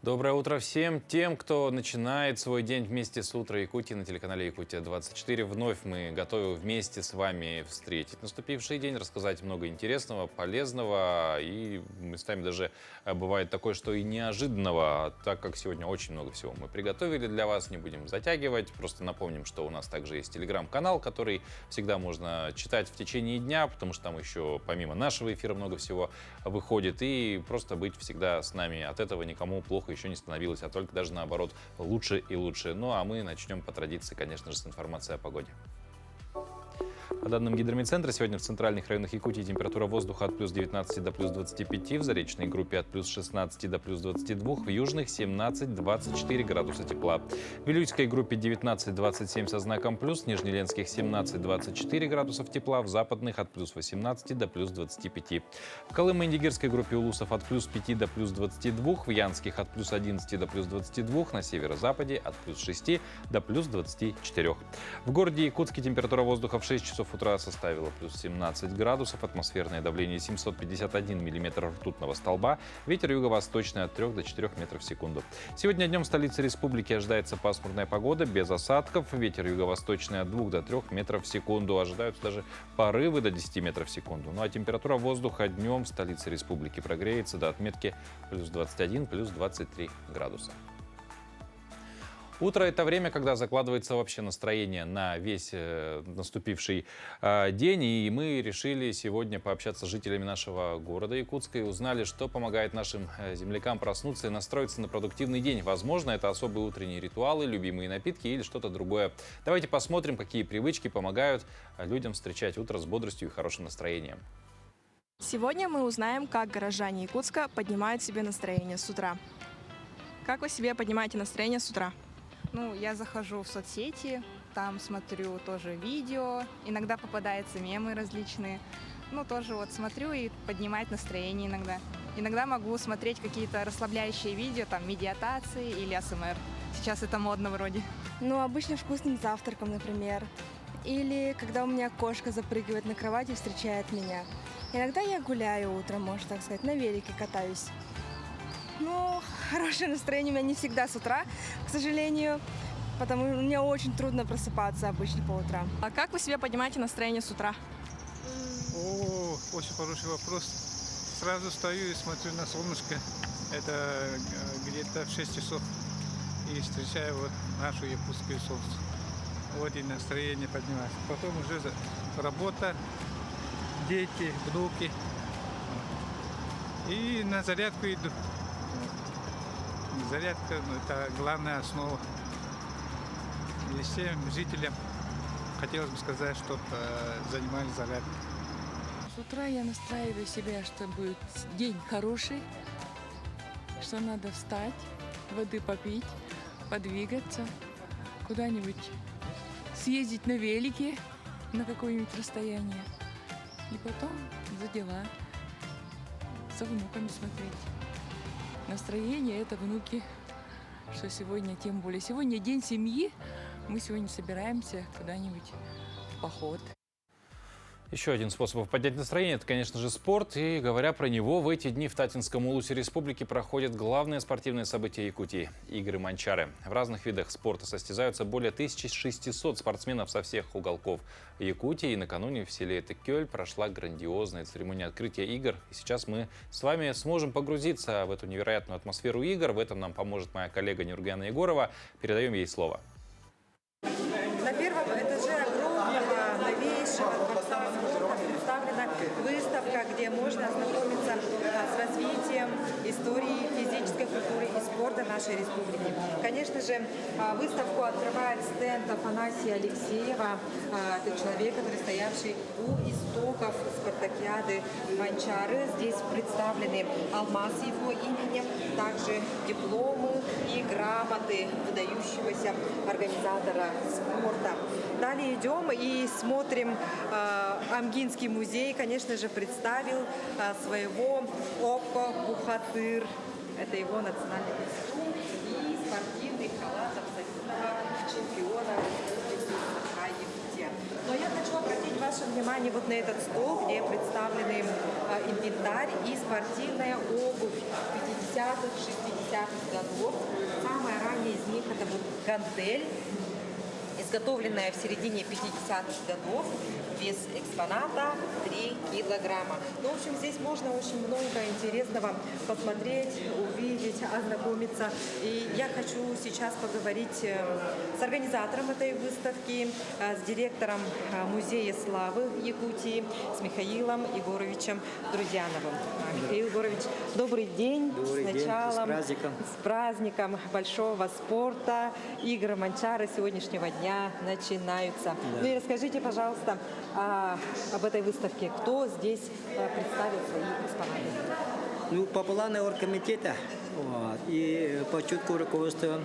Доброе утро всем тем, кто начинает свой день вместе с «Утро Якутии» на телеканале «Якутия-24». Вновь мы готовы вместе с вами встретить наступивший день, рассказать много интересного, полезного и местами даже бывает такое, что и неожиданного, так как сегодня очень много всего мы приготовили для вас, не будем затягивать. Просто напомним, что у нас также есть телеграм-канал, который всегда можно читать в течение дня, потому что там еще помимо нашего эфира много всего выходит, и просто быть всегда с нами. От этого никому плохо еще не становилось, а только даже наоборот лучше и лучше. Ну а мы начнем по традиции, конечно же, с информации о погоде. По данным Гидромедцентра, сегодня в центральных районах Якутии температура воздуха от плюс 19 до плюс 25, в заречной группе от плюс 16 до плюс 22, в южных 17-24 градуса тепла. В Вилюйской группе 19-27 со знаком плюс, в Нижнеленских 17-24 градусов тепла, в западных от плюс 18 до плюс 25. В Колымо-Индигирской группе улусов от плюс 5 до плюс 22, в Янских от плюс 11 до плюс 22, на северо-западе от плюс 6 до плюс 24. В городе Якутске температура воздуха в 6 часов утра составила плюс 17 градусов, атмосферное давление 751 миллиметр ртутного столба, ветер юго-восточный от 3 до 4 метров в секунду. Сегодня днем в столице республики ожидается пасмурная погода, без осадков, ветер юго-восточный от 2 до 3 метров в секунду, ожидаются даже порывы до 10 метров в секунду. Ну а температура воздуха днем в столице республики прогреется до отметки плюс 21, плюс 23 градуса. Утро – это время, когда закладывается вообще настроение на весь наступивший день. И мы решили сегодня пообщаться с жителями нашего города Якутска и узнали, что помогает нашим землякам проснуться и настроиться на продуктивный день. Возможно, это особые утренние ритуалы, любимые напитки или что-то другое. Давайте посмотрим, какие привычки помогают людям встречать утро с бодростью и хорошим настроением. Сегодня мы узнаем, как горожане Якутска поднимают себе настроение с утра. Как вы себе поднимаете настроение с утра? Ну, я захожу в соцсети, там смотрю тоже видео, иногда попадаются мемы различные. Ну, тоже вот смотрю и поднимать настроение иногда. Иногда могу смотреть какие-то расслабляющие видео, там, медитации или АСМР. Сейчас это модно вроде. Ну, обычно вкусным завтраком, например. Или когда у меня кошка запрыгивает на кровать и встречает меня. Иногда я гуляю утром, можно так сказать, на велике катаюсь. Ну, хорошее настроение у меня не всегда с утра, к сожалению, потому что мне очень трудно просыпаться обычно по утрам. А как вы себе поднимаете настроение с утра? О, очень хороший вопрос. Сразу стою и смотрю на солнышко. Это где-то в 6 часов. И встречаю вот нашу якутское солнце. Вот и настроение поднимается. Потом уже работа, дети, внуки. И на зарядку иду. Зарядка – это главная основа. И всем жителям хотелось бы сказать, чтобы занимались зарядкой. С утра я настраиваю себя, что будет день хороший, что надо встать, воды попить, подвигаться, куда-нибудь съездить на велике на какое-нибудь расстояние. И потом за дела, за внуками смотреть. Настроение – это внуки, что сегодня, тем более. Сегодня день семьи, мы сегодня собираемся куда-нибудь в поход. Еще один способ поднять настроение – это, конечно же, спорт. И говоря про него, в эти дни в Татинском улусе республики проходят главные спортивные события Якутии – игры «Манчары». В разных видах спорта состязаются более 1600 спортсменов со всех уголков Якутии. И накануне в селе Текёль прошла грандиозная церемония открытия игр. И сейчас мы с вами сможем погрузиться в эту невероятную атмосферу игр. В этом нам поможет моя коллега Нюргена Егорова. Передаем ей слово. На первом этаже огромного, новейшего дворца спорта представлена выставка, где можно ознакомиться с развитием истории физической культуры и спорта нашей республики. Конечно же, выставку открывает стенд Афанасия Алексеева. Это человек, который стоявший у истоков спартакиады «Манчары». Здесь представлены алмазы его именем, также дипломы и грамоты выдающегося организатора спорта. Далее идем и смотрим. Амгинский музей, конечно же, представил своего Опко Бухатыр. Это его национальный костюм и спортивный халат абсолютного чемпиона республики Саха-Якутия. Но я хочу обратить ваше внимание вот на этот стол, где представлены инвентарь и спортивная обувь 50-х, 60-х годов. Самая ранняя из них это вот гантель, изготовленная в середине 50-х годов, вес экспоната 3 килограмма. Ну, в общем, здесь можно очень много интересного посмотреть, увидеть, ознакомиться. И я хочу сейчас поговорить с организатором этой выставки, с директором Музея славы Якутии, с Михаилом Егоровичем Друзьяновым. Михаил Егорович, добрый день. Добрый с день, началом, с праздником. С праздником большого спорта. Игры Манчары сегодняшнего дня начинаются. Да. Ну и расскажите, пожалуйста, об этой выставке. Кто здесь представит свои экспонаты? Ну, по плану оргкомитета вот, и по чутку руководства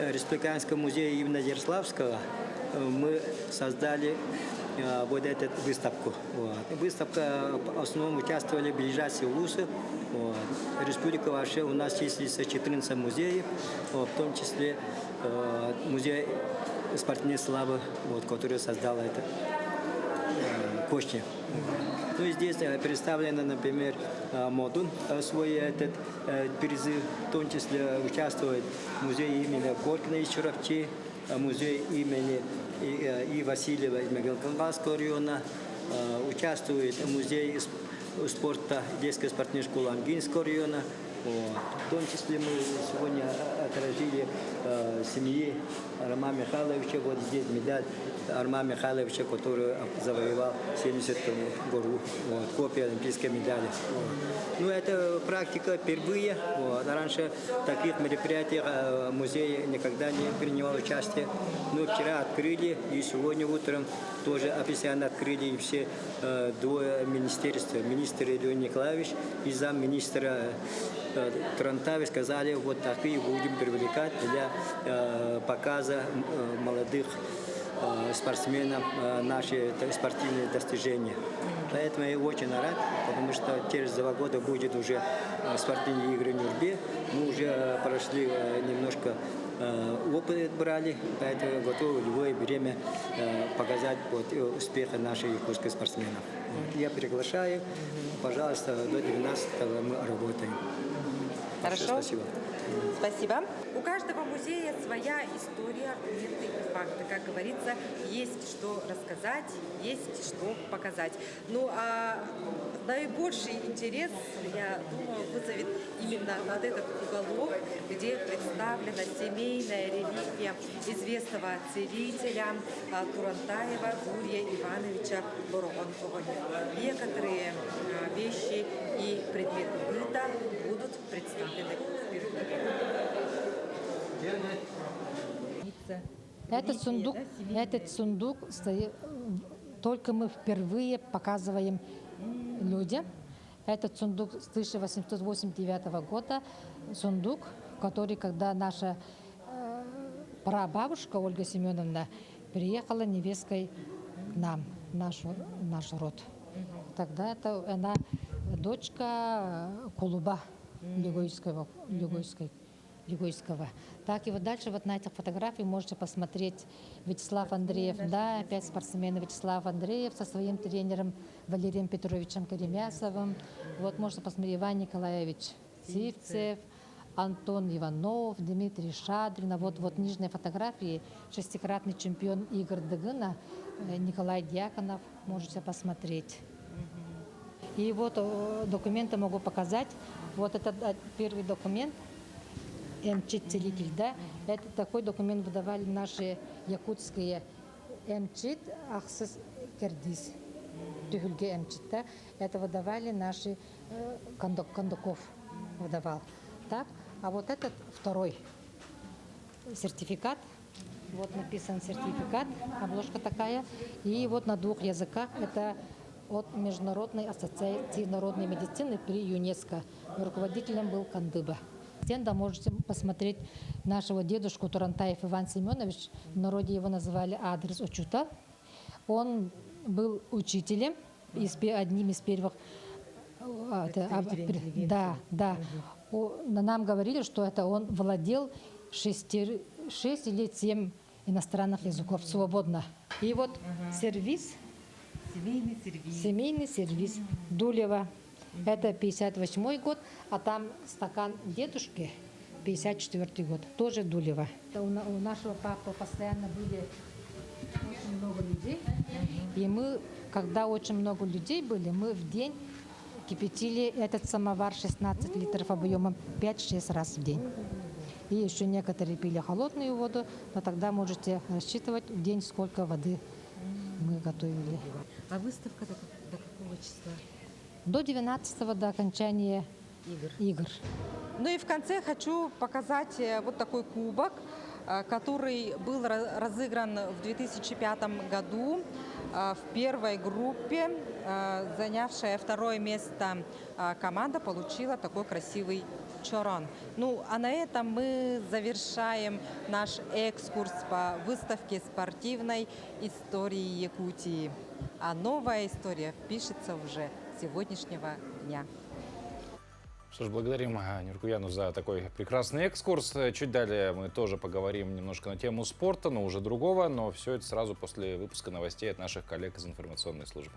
Республиканского музея имени Ярославского мы создали вот эту выставку. Вот. Выставка в основном участвовали ближайшие вузы. Вот. Республика вообще у нас числится 14 музеев, вот, в том числе музей спортивной славы, вот, который создал это Кошни. Ну и здесь представлено, например, модуль свой этот призыв, в том числе участвует музей имени Горького из Чурапчи, музей имени И. Васильева из Мегалканского района, участвует музей спорта детской спортивной школы Ангинского района. Вот. В том числе мы сегодня отразили семьи Романа Михайловича. Вот здесь медаль Романа Михайловича, который завоевал 70-ю гору. Вот. Копия олимпийской медали. Вот. Ну, это практика впервые. Вот. Раньше в таких мероприятиях музей никогда не принимал участие. Но вчера открыли, и сегодня утром тоже официально открыли. И все двое министерства, министр Леонид Николаевич и замминистра Трантави сказали, вот такие будем привлекать для показа молодых спортсменов наши спортивные достижения. Поэтому я очень рад, потому что через 2 года будет уже спортивные игры в Нюрбе. Мы уже прошли немножко опыт брали, поэтому готовы в любое время показать вот, успехи наших якутских спортсменов. Вот. Я приглашаю, пожалуйста, до 12-го мы работаем. Хорошо. Спасибо. Спасибо. У каждого музея своя история, аргументы и факты. Как говорится, есть что рассказать, есть что показать. Ну а наибольший интерес, я думаю, вызовет именно вот этот уголок, где представлена семейная реликвия известного целителя Турантаева Гурия Ивановича Боронкова. Некоторые вещи и предметы быта будут представлены впервые. Этот сундук только мы впервые показываем людям. Этот сундук с 1889 года, сундук, который, когда наша прабабушка Ольга Семеновна приехала невесткой к нам, в наш род. Тогда это она дочка Кулуба Люгойского. Так и вот дальше вот на этих фотографиях можете посмотреть Вячеслав Андреев, да, опять спортсмен Вячеслав Андреев со своим тренером Валерием Петровичем Каремясовым. Вот можно посмотреть Иван Николаевич Сивцев, Антон Иванов, Дмитрий Шадрин. А вот нижние фотографии 6-кратный чемпион игр Дагына Николай Дьяконов. Можете посмотреть. И вот документы могу показать. Вот это первый документ. МЧИТ целитель, да, это такой документ выдавали наши якутские МЧИТ Ахсис Кердис, Тюгюльге МЧИТ, да, это выдавали наши Кондаков выдавал. Так, а вот этот второй сертификат, вот написан сертификат, обложка такая, и вот на 2 языках это от Международной ассоциации народной медицины при ЮНЕСКО. Руководителем был Кандыба. Стенда можете посмотреть нашего дедушку Турантаев Иван Семенович, в народе его называли Адрес Учута. Он был учителем, одним из первых. Да. Нам говорили, что это он владел 6 или 7 иностранных языков свободно. И вот сервис. Семейный сервис Дулева. Это 58-й год, а там стакан дедушки 54 год, тоже Дулево. У нашего папы постоянно были очень много людей. И мы, когда очень много людей были, мы в день кипятили этот самовар 16 литров объемом 5-6 раз в день. И еще некоторые пили холодную воду, но тогда можете рассчитывать в день, сколько воды мы готовили. А выставка до какого числа? До 12-го, до окончания игр. Ну и в конце хочу показать вот такой кубок, который был разыгран в 2005 году в первой группе. Занявшая второе место команда получила такой красивый чорон. Ну, а на этом мы завершаем наш экскурс по выставке спортивной истории Якутии. А новая история пишется уже с сегодняшнего дня. Что ж, благодарим Нуркуяну за такой прекрасный экскурс. Чуть далее мы тоже поговорим немножко на тему спорта, но уже другого. Но все это сразу после выпуска новостей от наших коллег из информационной службы.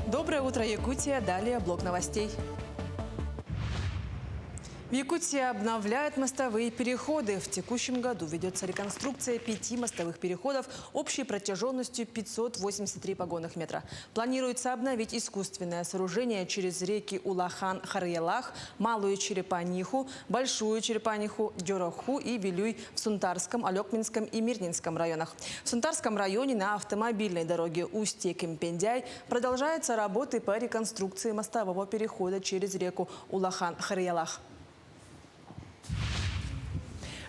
Доброе утро, Якутия. Далее блок новостей. В Якутии обновляют мостовые переходы. В текущем году ведется реконструкция 5 мостовых переходов общей протяженностью 583 погонных метра. Планируется обновить искусственное сооружение через реки Улахан-Харьялах, Малую Черепаниху, Большую Черепаниху, Дёроху и Вилюй в Сунтарском, Алекминском и Мирнинском районах. В Сунтарском районе на автомобильной дороге Устье-Кемпендяй продолжаются работы по реконструкции мостового перехода через реку Улахан-Харьялах.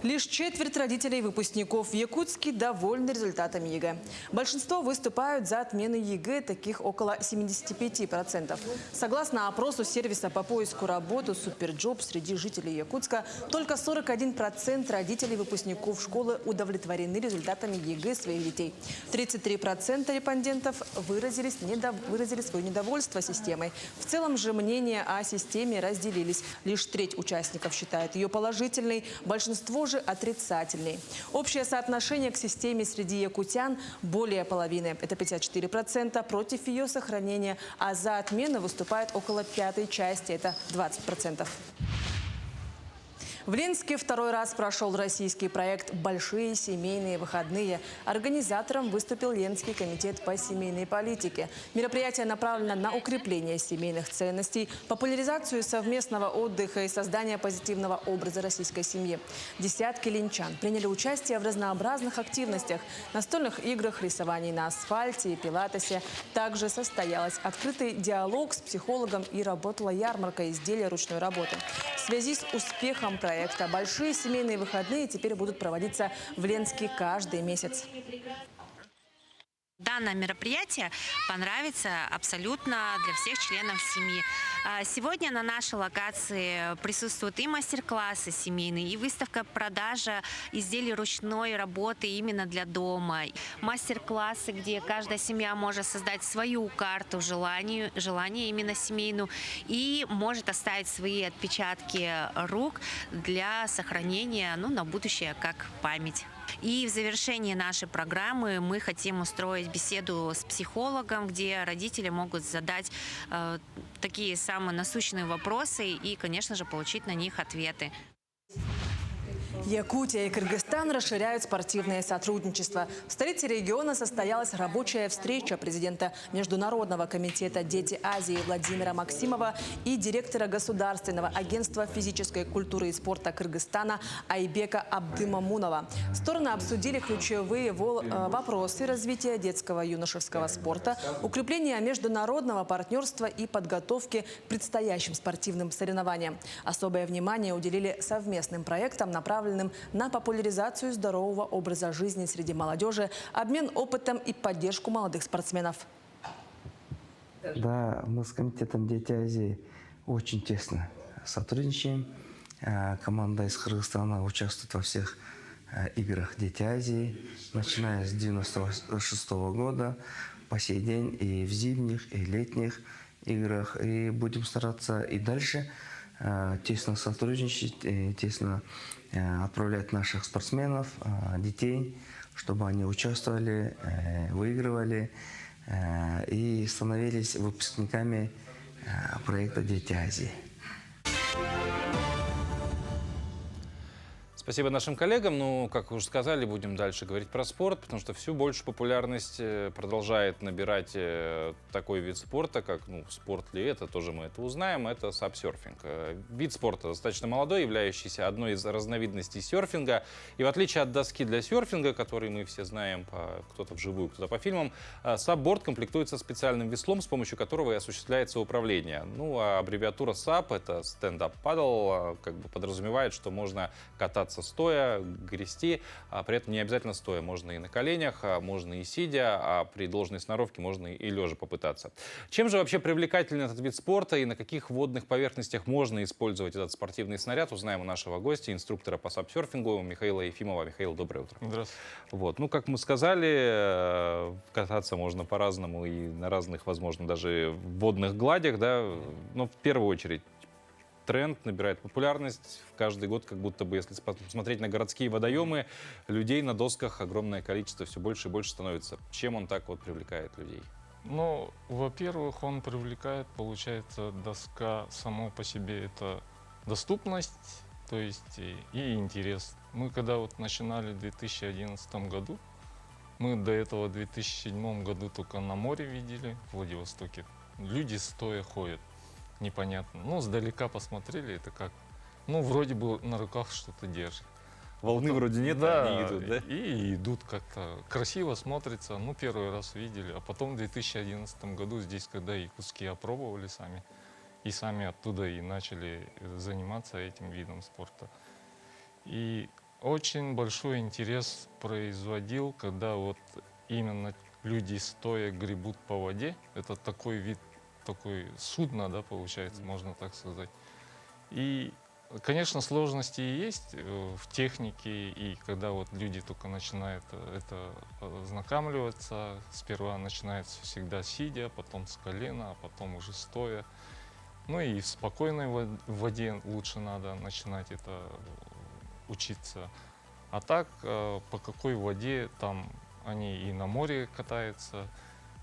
Лишь четверть родителей выпускников в Якутске довольны результатами ЕГЭ. Большинство выступают за отмену ЕГЭ, таких около 75%. Согласно опросу сервиса по поиску работы «Суперджоп» среди жителей Якутска, только 41% родителей выпускников школы удовлетворены результатами ЕГЭ своих детей. 33% респондентов выразили свое недовольство системой. В целом же мнения о системе разделились. Лишь треть участников считает ее положительной, большинство же отрицательный. Общее соотношение к системе среди якутян более половины. Это 54% против ее сохранения, а за отмену выступает около пятой части. Это 20%. В Ленске второй раз прошел российский проект «Большие семейные выходные». Организатором выступил Ленский комитет по семейной политике. Мероприятие направлено на укрепление семейных ценностей, популяризацию совместного отдыха и создание позитивного образа российской семьи. Десятки ленчан приняли участие в разнообразных активностях, настольных играх, рисовании на асфальте и пилатесе. Также состоялся открытый диалог с психологом и работала ярмарка изделия ручной работы. В связи с успехом проекта «Большие семейные выходные» теперь будут проводиться в Ленске каждый месяц. Данное мероприятие понравится абсолютно для всех членов семьи. Сегодня на нашей локации присутствуют и мастер-классы семейные, и выставка-продажа изделий ручной работы именно для дома. Мастер-классы, где каждая семья может создать свою карту желания именно семейную и может оставить свои отпечатки рук для сохранения на будущее как память. И в завершении нашей программы мы хотим устроить беседу с психологом, где родители могут задать такие самые насущные вопросы и, конечно же, получить на них ответы. Якутия и Кыргызстан расширяют спортивное сотрудничество. В столице региона состоялась рабочая встреча президента Международного комитета «Дети Азии» Владимира Максимова и директора Государственного агентства физической культуры и спорта Кыргызстана Айбека Абдымамунова. Стороны обсудили ключевые вопросы развития детского и юношеского спорта, укрепления международного партнерства и подготовки к предстоящим спортивным соревнованиям. Особое внимание уделили совместным проектам, направленным на популяризацию здорового образа жизни среди молодежи, обмен опытом и поддержку молодых спортсменов. Да, мы с комитетом «Дети Азии» очень тесно сотрудничаем. Команда из Кыргызстана участвует во всех играх «Дети Азии», начиная с 1996 года по сей день и в зимних, и летних играх. И будем стараться и дальше тесно сотрудничать, тесно отправлять наших спортсменов, детей, чтобы они участвовали, выигрывали и становились выпускниками проекта «Дети Азии». Спасибо нашим коллегам. Ну, как уже сказали, будем дальше говорить про спорт, потому что всю большую популярность продолжает набирать такой вид спорта, как, спорт ли это, тоже мы это узнаем, это сапсерфинг. Вид спорта достаточно молодой, являющийся одной из разновидностей серфинга. И в отличие от доски для серфинга, который мы все знаем, кто-то вживую, кто-то по фильмам, сапборд комплектуется специальным веслом, с помощью которого и осуществляется управление. Ну, а аббревиатура САП, это stand-up paddle, как бы подразумевает, что можно кататься стоя, грести, а при этом не обязательно стоя. Можно и на коленях, можно и сидя, а при должной сноровке можно и лежа попытаться. Чем же вообще привлекателен этот вид спорта и на каких водных поверхностях можно использовать этот спортивный снаряд, узнаем у нашего гостя, инструктора по сапсерфингу Михаила Ефимова. Михаил, доброе утро. Здравствуйте. Вот. Ну, как мы сказали, кататься можно по-разному и на разных, возможно, даже водных гладях, да, но в первую очередь тренд набирает популярность. Каждый год, как будто бы, если смотреть на городские водоемы, людей на досках огромное количество, все больше и больше становится. Чем он так вот привлекает людей? Ну, во-первых, он привлекает, получается, доска само по себе это доступность, то есть и интерес. Мы когда вот начинали в 2011 году, мы до этого в 2007 году только на море видели, в Владивостоке. Люди стоя ходят. Непонятно. Ну, сдалека посмотрели, это как, вроде бы на руках что-то держит. Волны вроде нет, да, они идут, да? И идут как-то. Красиво смотрится, первый раз видели. А потом в 2011 году здесь, когда якутские опробовали сами, и сами оттуда и начали заниматься этим видом спорта. И очень большой интерес производил, когда вот именно люди стоя гребут по воде. Это такой вид, такое судно, да, получается, можно так сказать. И, конечно, сложности есть в технике, и когда вот люди только начинают это ознакомливаться, сперва начинается всегда сидя, потом с колена, а потом уже стоя. Ну и в спокойной воде лучше надо начинать это учиться. А так, по какой воде, там они и на море катаются,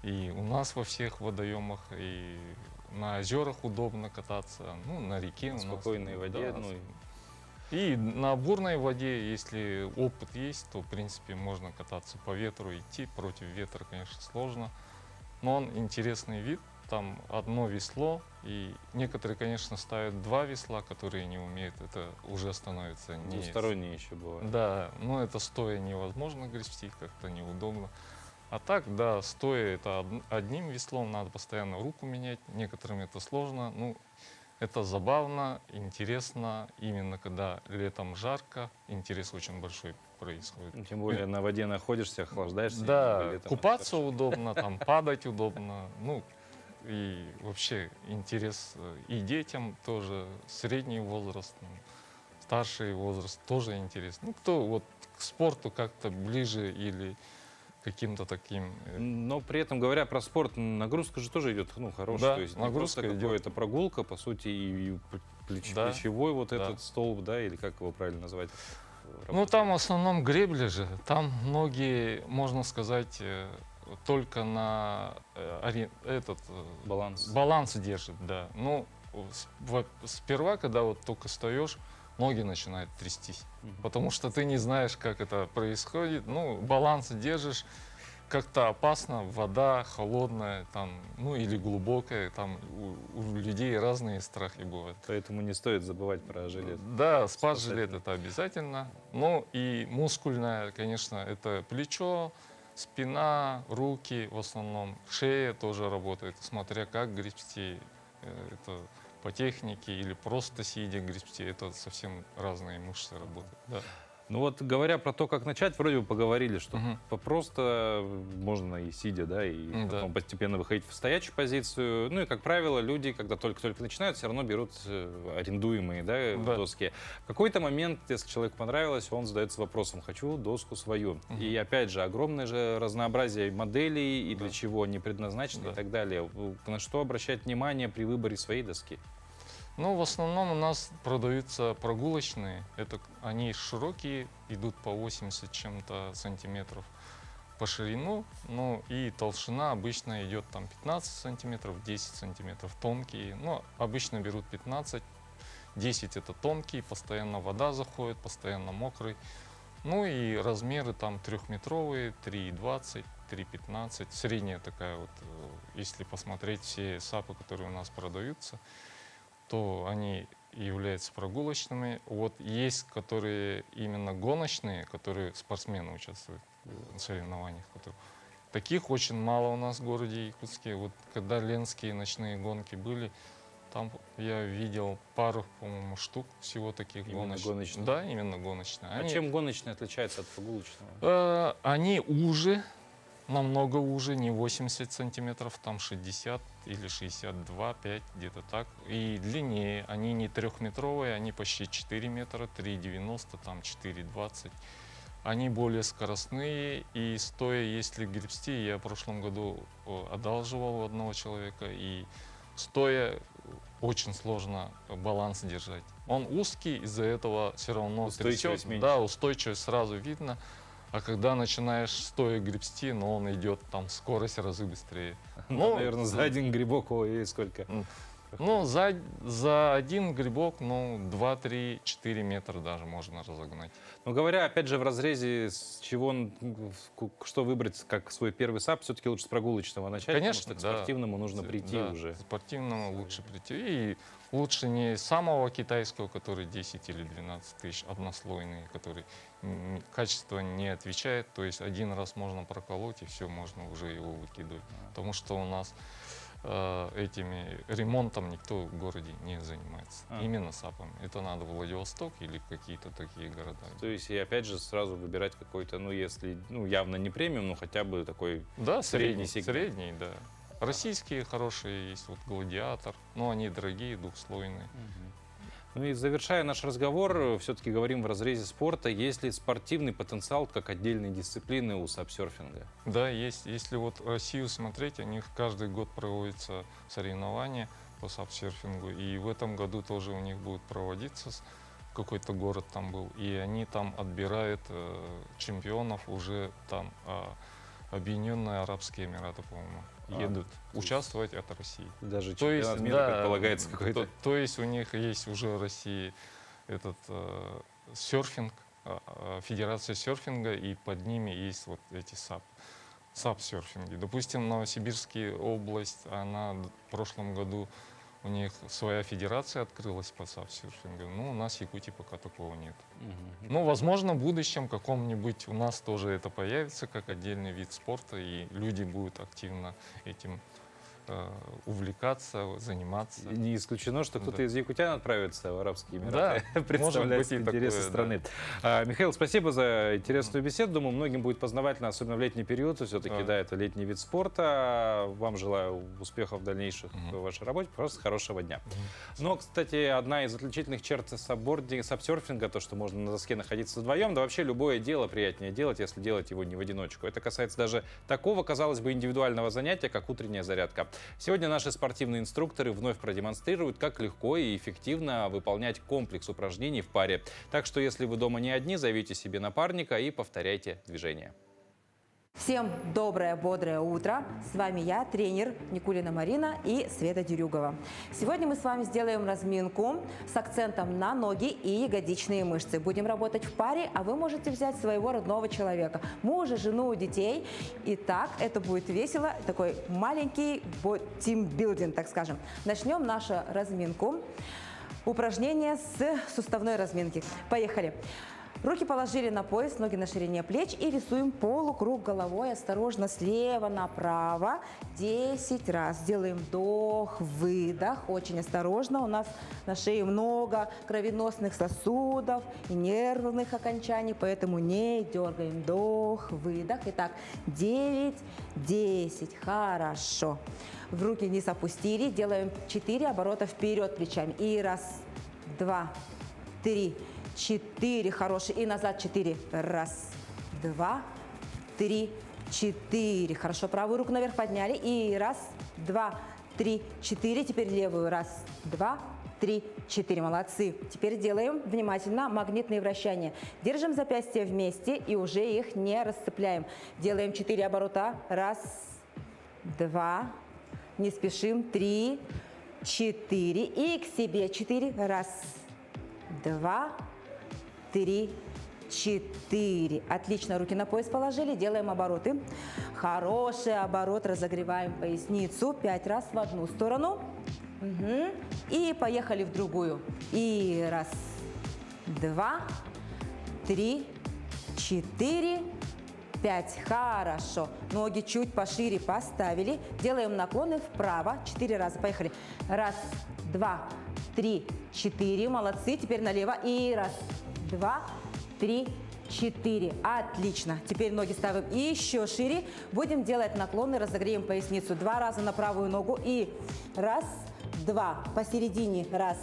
и у нас во всех водоемах, и на озерах удобно кататься, на реке. В спокойной воде. Да, и на бурной воде, если опыт есть, то, в принципе, можно кататься по ветру, идти. Против ветра, конечно, сложно, но он интересный вид. Там одно весло, и некоторые, конечно, ставят два весла, которые не умеют, это уже становится не... Двусторонние еще бывают. Да, но это стоя невозможно грести, как-то неудобно. А так, да, стоя это одним веслом, надо постоянно руку менять, некоторым это сложно. Это забавно, интересно, именно когда летом жарко, интерес очень большой происходит. Тем более на воде находишься, охлаждаешься. Да, купаться удобно, там падать удобно, и вообще интерес и детям тоже, средний возраст, старший возраст тоже интересно. Кто вот к спорту как-то ближе или каким-то таким. Но при этом, говоря про спорт, нагрузка же тоже идет, хорошая. Да, то есть нагрузка идет. Это прогулка, по сути, и плечевой вот этот столб, да, или как его правильно назвать? Там в основном гребли же, там многие, можно сказать, только на баланс держит, да. Сперва, когда вот только встаешь, ноги начинают трястись, потому что ты не знаешь, как это происходит. Баланс держишь, как-то опасно, вода холодная, там, или глубокая, там у людей разные страхи бывают. Поэтому не стоит забывать про жилет. Да, спас-жилет это обязательно. И мускульная, конечно, это плечо, спина, руки в основном, шея тоже работает, смотря как гребсти, это по технике или просто сидя гребсти, это совсем разные мышцы работают. Да. Говоря про то, как начать, вроде бы поговорили, что просто можно и сидя, да, и потом постепенно выходить в стоячую позицию. И, как правило, люди, когда только-только начинают, все равно берут арендуемые, доски. В какой-то момент, если человеку понравилось, он задается вопросом: хочу доску свою. И опять же, огромное же разнообразие моделей, и для чего они предназначены, и так далее. На что обращать внимание при выборе своей доски? Ну, в основном у нас продаются прогулочные. Они широкие, идут по 80 чем-то сантиметров по ширину. Ну, и толщина обычно идет там 15 сантиметров, 10 сантиметров. Тонкие. Ну, обычно берут 15. 10 это тонкий, постоянно вода заходит, постоянно мокрый. Ну и размеры там 3-метровые, 3,20, 3,15. Средняя такая вот, если посмотреть все сапы, которые у нас продаются, то они являются прогулочными. Вот есть, которые именно гоночные, которые спортсмены участвуют в соревнованиях. Таких очень мало у нас в городе Якутске. Вот когда ленские ночные гонки были, там я видел пару, по-моему, штук всего таких гоночных. Да, именно гоночные. А чем гоночные отличаются от прогулочного? Они уже, намного уже, не 80 сантиметров, там 60 или 62, 5, где-то так. И длиннее, они не 3-метровые, они почти 4 метра, 3,90, там 4,20. Они более скоростные, и стоя, если гребсти, я в прошлом году одалживал у одного человека, и стоя очень сложно баланс держать. Он узкий, из-за этого все равно устойчивость трясет. Да, устойчивость сразу видно. А когда начинаешь стоя гребсти, но он идет, там скорость разы быстрее. Ну, наверное, за один грибок и сколько? Ну, за один грибок, ну, 2, 3, 4 метра даже можно разогнать. Но говоря, опять же, в разрезе, с чего, что выбрать как свой первый САП, все-таки лучше с прогулочного начать, конечно, потому что к спортивному нужно прийти да, уже. К спортивному лучше прийти. И лучше не самого китайского, который 10 или 12 тысяч, однослойный, который качество не отвечает. То есть один раз можно проколоть, и все, можно уже его выкидывать. Потому что у нас этими ремонтом никто в городе не занимается. Именно САПами. Это надо в Владивосток или какие-то такие города. То есть, и опять же, сразу выбирать какой-то, ну, если, ну, явно не премиум, но хотя бы такой средний сегмент. Средний, да. Российские хорошие есть, вот «Гладиатор», но они дорогие, двухслойные. Ну и завершая наш разговор, все-таки говорим в разрезе спорта. Есть ли спортивный потенциал как отдельной дисциплины у сапсерфинга? Да, есть. Если вот Россию смотреть, у них каждый год проводятся соревнования по сапсерфингу. И в этом году тоже у них будет проводиться, какой-то город там был. И они там отбирают чемпионов уже там, Объединенные Арабские Эмираты, по-моему, едут участвовать от России. Даже чемпионат мира предполагается какой-то. То есть у них есть уже в России этот серфинг, федерация серфинга, и под ними есть вот эти сап-серфинги. Допустим, Новосибирская область, она в прошлом году, у них своя федерация открылась по сап-серфингу. Ну, у нас в Якутии пока такого нет. Ну, возможно, в будущем каком-нибудь у нас тоже это появится как отдельный вид спорта, и люди будут активно этим увлекаться, заниматься. Не исключено, что кто-то из якутян отправится в Арабские Эмираты, представлять интересы страны. Михаил, спасибо за интересную беседу. Думаю, многим будет познавательно, особенно в летний период. Все-таки, да, это летний вид спорта. Вам желаю успехов дальнейших в вашей работе. Просто хорошего дня. Но, кстати, одна из отличительных черт сапсерфинга, то, что можно на доске находиться вдвоем, да вообще любое дело приятнее делать, если делать его не в одиночку. Это касается даже такого, казалось бы, индивидуального занятия, как утренняя зарядка. Сегодня наши спортивные инструкторы вновь продемонстрируют, как легко и эффективно выполнять комплекс упражнений в паре. Так что, если вы дома не одни, зовите себе напарника и повторяйте движения. Всем доброе, бодрое утро. С вами я, тренер Никулина Марина и Света Дерюгова. Сегодня мы с вами сделаем разминку с акцентом на ноги и ягодичные мышцы. Будем работать в паре, а вы можете взять своего родного человека, мужа, жену, детей. И так это будет весело, такой маленький тимбилдинг, так скажем. Начнем нашу разминку. Упражнение с суставной разминки. Поехали. Руки положили на пояс, ноги на ширине плеч и рисуем полукруг головой. Осторожно слева направо 10 раз. Делаем вдох, выдох. Очень осторожно. У нас на шее много кровеносных сосудов и нервных окончаний, поэтому не дергаем. Вдох, выдох. Итак, 9, 10. Хорошо. В руки вниз опустили. Делаем 4 оборота вперед плечами. И раз, два, три, 4. Хороший. И назад 4. Раз, два, три, 4. Хорошо. Правую руку наверх подняли. И раз, два, три, 4. Теперь левую. Раз, два, 3, 4. Молодцы. Теперь делаем внимательно магнитные вращания. Держим запястья вместе и уже их не расцепляем. Делаем 4 оборота. 1, 2. Не спешим. 3, 4. И к себе 4. 1, 2, 3, 4. Отлично. Руки на пояс положили. Делаем обороты. Хороший оборот. Разогреваем поясницу. 5 раз в одну сторону. Угу. И поехали в другую. И 1, 2, 3, 4, 5. Хорошо. Ноги чуть пошире поставили. Делаем наклоны вправо. 4 раза. Поехали. 1, 2, 3, 4. Молодцы. Теперь налево. И 1, 2, 3, 4. Отлично. Теперь ноги ставим еще шире. Будем делать наклоны. Разогреем поясницу. 2 раза на правую ногу. И 1, 2. Посередине. 1,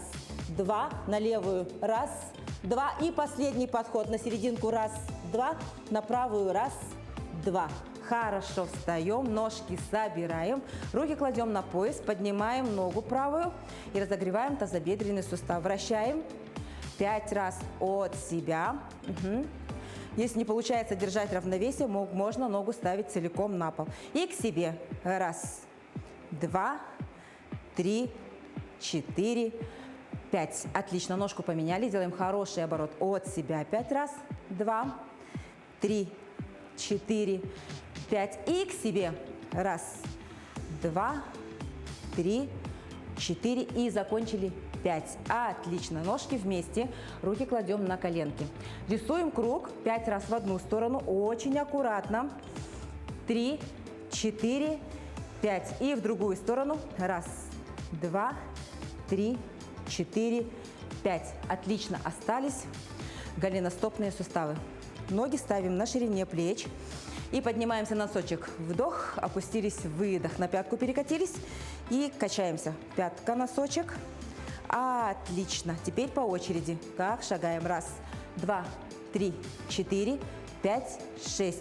2. На левую. 1, 2. И последний подход на серединку. 1, 2. На правую. 1, 2. Хорошо. Встаем. Ножки собираем. Руки кладем на пояс. Поднимаем ногу правую. И разогреваем тазобедренный сустав. Вращаем. 5 раз от себя. Угу. Если не получается держать равновесие, можно ногу ставить целиком на пол. И к себе. 1, 2, 3, 4, 5. Отлично. Ножку поменяли. Делаем хороший оборот от себя. 5 раз. 2, 3, 4, 5. И к себе. 1, 2, 3, 4. И закончили. 5. Отлично. Ножки вместе. Руки кладем на коленки. Рисуем круг 5 раз в одну сторону. Очень аккуратно. 3, 4, 5. И в другую сторону. 1, 2, 3, 4, 5. Отлично. Остались голеностопные суставы. Ноги ставим на ширине плеч. И поднимаемся на носочек. Вдох. Опустились. Выдох. На пятку перекатились. И качаемся. Пятка, носочек. Отлично. Теперь по очереди. Как шагаем. 1, 2, 3, 4, 5, 6,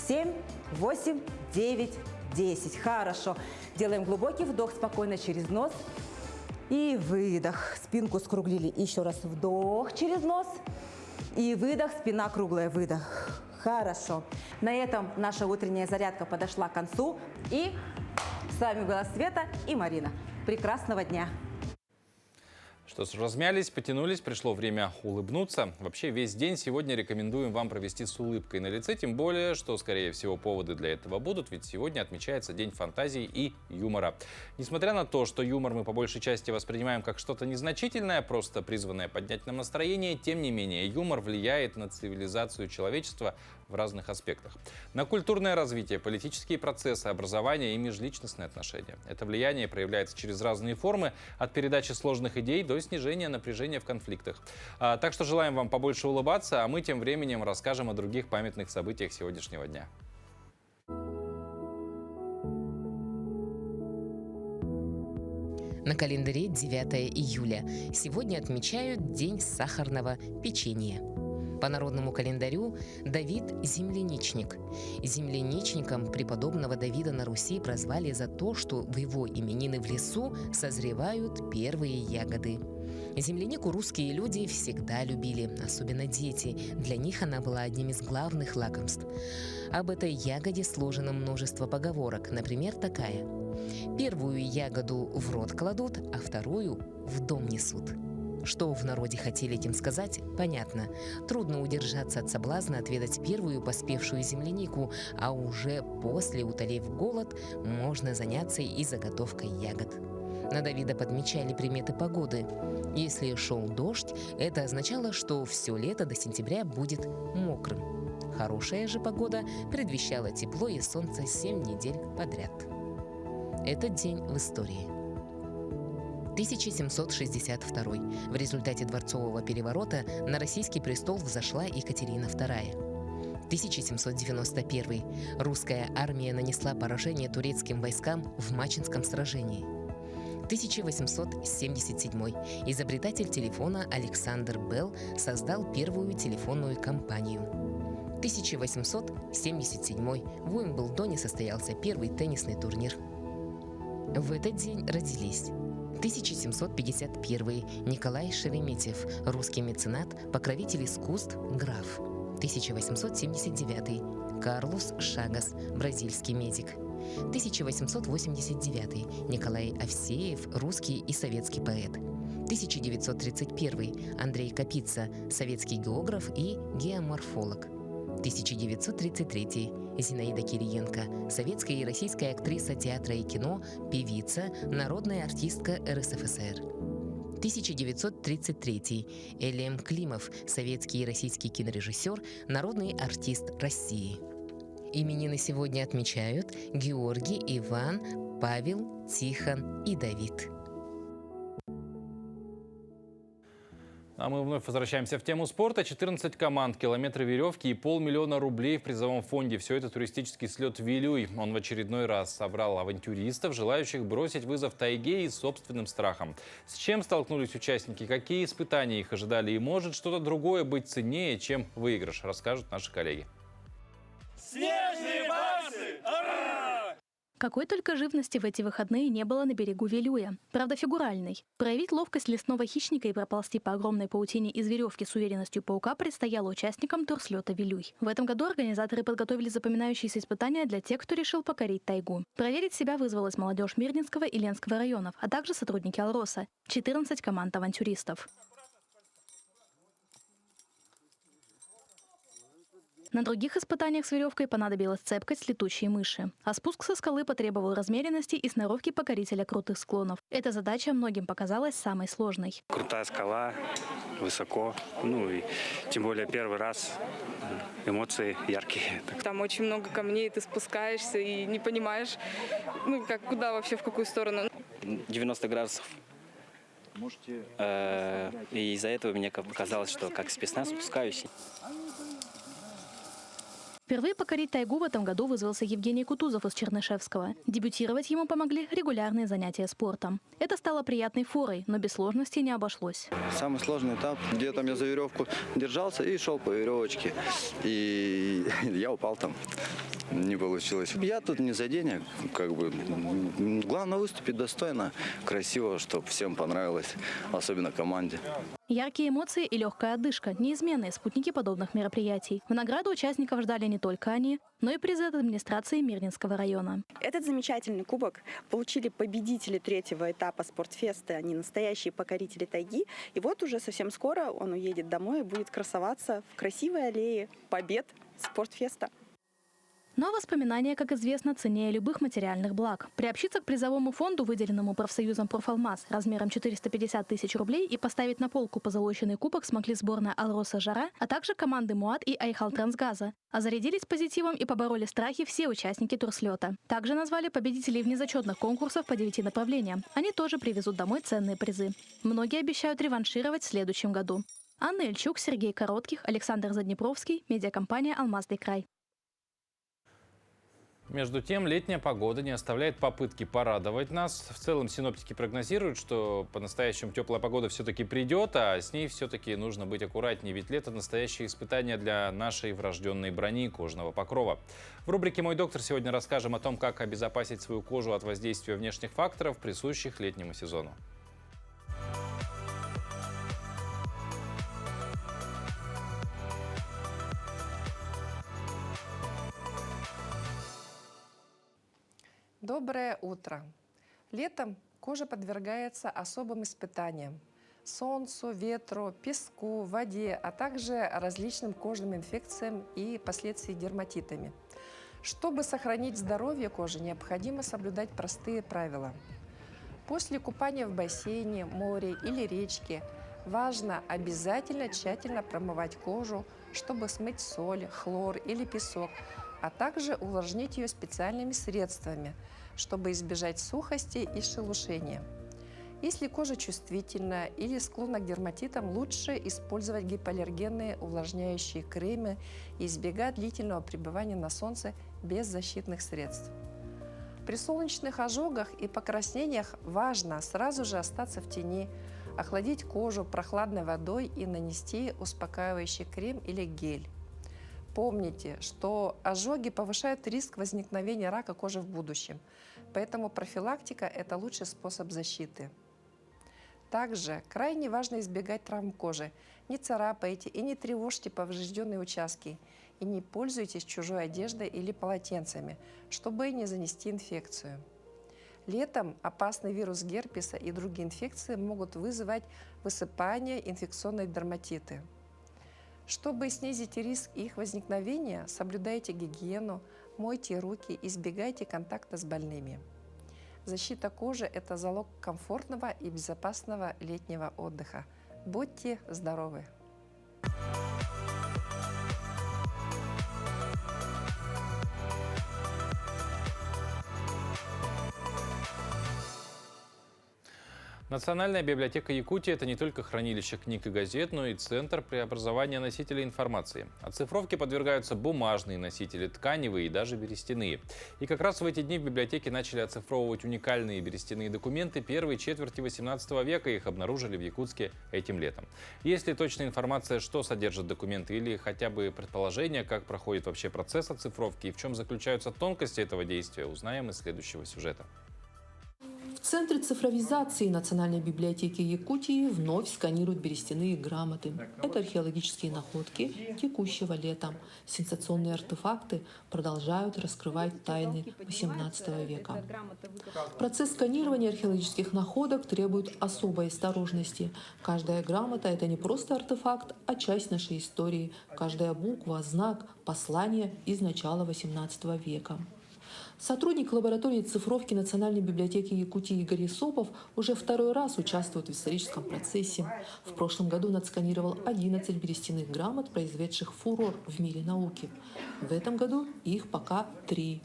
7, 8, 9, 10. Хорошо. Делаем глубокий вдох спокойно через нос. И выдох. Спинку скруглили. Еще раз вдох через нос. И выдох. Спина круглая. Выдох. Хорошо. На этом наша утренняя зарядка подошла к концу. И с вами была Света и Марина. Прекрасного дня. Что ж, размялись, потянулись, пришло время улыбнуться. Вообще весь день сегодня рекомендуем вам провести с улыбкой на лице, тем более, что, скорее всего, поводы для этого будут, ведь сегодня отмечается День фантазии и юмора. Несмотря на то, что юмор мы по большей части воспринимаем как что-то незначительное, просто призванное поднять нам настроение, тем не менее, юмор влияет на цивилизацию человечества в разных аспектах. На культурное развитие, политические процессы, образование и межличностные отношения. Это влияние проявляется через разные формы, от передачи сложных идей до снижения напряжения в конфликтах. Так что желаем вам побольше улыбаться, а мы тем временем расскажем о других памятных событиях сегодняшнего дня. На календаре 9 июля. Сегодня отмечают День сахарного печенья. По народному календарю Давид – земляничник. Земляничником преподобного Давида на Руси прозвали за то, что в его именины в лесу созревают первые ягоды. Землянику русские люди всегда любили, особенно дети. Для них она была одним из главных лакомств. Об этой ягоде сложено множество поговорок. Например, такая: «Первую ягоду в рот кладут, а вторую в дом несут». Что в народе хотели этим сказать, понятно. Трудно удержаться от соблазна отведать первую поспевшую землянику, а уже после, утолив голод, можно заняться и заготовкой ягод. На Давида подмечали приметы погоды. Если шел дождь, это означало, что все лето до сентября будет мокрым. Хорошая же погода предвещала тепло и солнце 7 недель подряд. Этот день в истории. 1762. В результате дворцового переворота на российский престол взошла Екатерина II. 1791. Русская армия нанесла поражение турецким войскам в Мачинском сражении. 1877. Изобретатель телефона Александр Белл создал первую телефонную компанию. 1877. В Уимблдоне состоялся первый теннисный турнир. В этот день родились 1751 Николай Шереметьев, русский меценат, покровитель искусств, граф. 1879 Карлос Шагас, бразильский медик. 1889 Николай Овсеев, русский и советский поэт. 1931 Андрей Капица, советский географ и геоморфолог. 1933 Зинаида Кириенко, советская и российская актриса театра и кино, певица, народная артистка РСФСР. 1933 Элем Климов, советский и российский кинорежиссер, народный артист России. Именины сегодня отмечают Георгий, Иван, Павел, Тихон и Давид. А мы вновь возвращаемся в тему спорта. 14 команд, километры веревки и 500 000 рублей в призовом фонде. Все это туристический слет «Вилюй». Он в очередной раз собрал авантюристов, желающих бросить вызов тайге и собственным страхам. С чем столкнулись участники, какие испытания их ожидали и может что-то другое быть ценнее, чем выигрыш, расскажут наши коллеги. Снежные барсы! Ура! Какой только живности в эти выходные не было на берегу Вилюя. Правда, фигуральной. Проявить ловкость лесного хищника и проползти по огромной паутине из веревки с уверенностью паука предстояло участникам турслета «Вилюй». В этом году организаторы подготовили запоминающиеся испытания для тех, кто решил покорить тайгу. Проверить себя вызвалась молодежь Мирнинского и Ленского районов, а также сотрудники Алроса. 14 команд авантюристов. На других испытаниях с веревкой понадобилась цепкость летучей мыши. А спуск со скалы потребовал размеренности и сноровки покорителя крутых склонов. Эта задача многим показалась самой сложной. Крутая скала, высоко, и тем более первый раз, эмоции яркие. Там очень много камней, ты спускаешься и не понимаешь, куда вообще, в какую сторону. 90 градусов. И из-за этого мне показалось, что как спецназ спускаюсь. Впервые покорить тайгу в этом году вызвался Евгений Кутузов из Чернышевского. Дебютировать ему помогли регулярные занятия спортом. Это стало приятной форой, но без сложностей не обошлось. Самый сложный этап, где там я за веревку держался и шел по веревочке. И я упал там. Не получилось. Я тут не за денег, главное выступить достойно, красиво, чтобы всем понравилось, особенно команде. Яркие эмоции и легкая отдышка – неизменные спутники подобных мероприятий. В награду участников ждали не только они, но и призы от администрации Мирнинского района. Этот замечательный кубок получили победители третьего этапа спортфеста. Они настоящие покорители тайги. И вот уже совсем скоро он уедет домой и будет красоваться в красивой аллее побед спортфеста. Но воспоминания, как известно, ценнее любых материальных благ. Приобщиться к призовому фонду, выделенному профсоюзом «Профалмаз» размером 450 000 рублей и поставить на полку позолоченный кубок смогли сборная Алроса «Жара», а также команды «Муат» и «Айхал-Трансгаза». А зарядились позитивом и побороли страхи все участники турслета. Также назвали победителей внезачетных конкурсов по 9 направлениям. Они тоже привезут домой ценные призы. Многие обещают реваншировать в следующем году. Анна Ильчук, Сергей Коротких, Александр Заднепровский, медиакомпания «Алмазный край». Между тем, летняя погода не оставляет попытки порадовать нас. В целом, синоптики прогнозируют, что по-настоящему теплая погода все-таки придет, а с ней все-таки нужно быть аккуратнее, ведь лето – настоящее испытание для нашей врожденной брони кожного покрова. В рубрике «Мой доктор» сегодня расскажем о том, как обезопасить свою кожу от воздействия внешних факторов, присущих летнему сезону. Доброе утро! Летом кожа подвергается особым испытаниям – солнцу, ветру, песку, воде, а также различным кожным инфекциям и последствиям дерматитами. Чтобы сохранить здоровье кожи, необходимо соблюдать простые правила. После купания в бассейне, море или речке важно обязательно тщательно промывать кожу, чтобы смыть соль, хлор или песок, а также увлажнить ее специальными средствами, чтобы избежать сухости и шелушения. Если кожа чувствительна или склонна к дерматитам, лучше использовать гипоаллергенные увлажняющие кремы и избегать длительного пребывания на солнце без защитных средств. При солнечных ожогах и покраснениях важно сразу же остаться в тени, охладить кожу прохладной водой и нанести успокаивающий крем или гель. Помните, что ожоги повышают риск возникновения рака кожи в будущем, поэтому профилактика – это лучший способ защиты. Также крайне важно избегать травм кожи. Не царапайте и не тревожьте поврежденные участки. И не пользуйтесь чужой одеждой или полотенцами, чтобы не занести инфекцию. Летом опасный вирус герпеса и другие инфекции могут вызывать высыпание, инфекционные дерматиты. Чтобы снизить риск их возникновения, соблюдайте гигиену, мойте руки, избегайте контакта с больными. Защита кожи – это залог комфортного и безопасного летнего отдыха. Будьте здоровы! Национальная библиотека Якутии – это не только хранилище книг и газет, но и центр преобразования носителей информации. Оцифровке подвергаются бумажные носители, тканевые и даже берестяные. И как раз в эти дни в библиотеке начали оцифровывать уникальные берестяные документы первой четверти XVIII века. Их обнаружили в Якутске этим летом. Есть ли точная информация, что содержат документы, или хотя бы предположение, как проходит вообще процесс оцифровки и в чем заключаются тонкости этого действия, узнаем из следующего сюжета. В Центре цифровизации Национальной библиотеки Якутии вновь сканируют берестяные грамоты. Это археологические находки текущего лета. Сенсационные артефакты продолжают раскрывать тайны XVIII века. Процесс сканирования археологических находок требует особой осторожности. Каждая грамота – это не просто артефакт, а часть нашей истории. Каждая буква, знак, послание из начала XVIII века. Сотрудник лаборатории цифровки Национальной библиотеки Якутии Игорь Исопов уже второй раз участвует в историческом процессе. В прошлом году он отсканировал 11 берестяных грамот, произведших фурор в мире науки. В этом году их пока 3.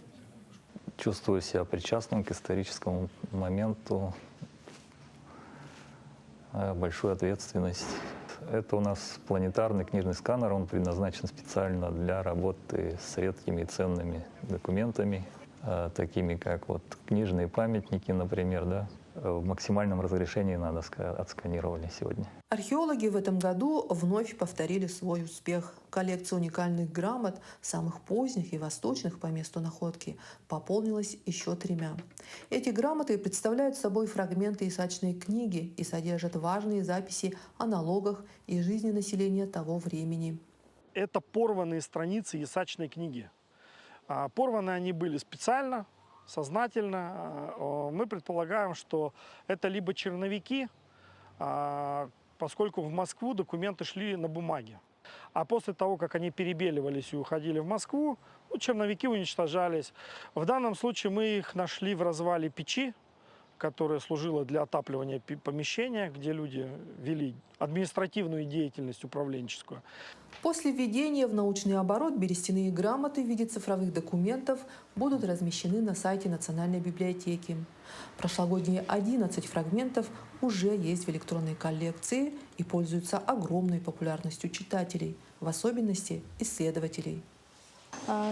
Чувствую себя причастным к историческому моменту. Большую ответственность. Это у нас планетарный книжный сканер. Он предназначен специально для работы с редкими и ценными документами, такими как вот книжные памятники, например, да, в максимальном разрешении отсканировали сегодня. Археологи в этом году вновь повторили свой успех. Коллекция уникальных грамот, самых поздних и восточных по месту находки, пополнилась еще 3. Эти грамоты представляют собой фрагменты исачной книги и содержат важные записи о налогах и жизни населения того времени. Это порванные страницы исачной книги. Порваны они были специально, сознательно. Мы предполагаем, что это либо черновики, поскольку в Москву документы шли на бумаге. А после того, как они перебеливались и уходили в Москву, черновики уничтожались. В данном случае мы их нашли в развале печи, которая служила для отапливания помещения, где люди вели административную деятельность управленческую. После введения в научный оборот берестяные грамоты в виде цифровых документов будут размещены на сайте Национальной библиотеки. Прошлогодние 11 фрагментов уже есть в электронной коллекции и пользуются огромной популярностью читателей, в особенности исследователей.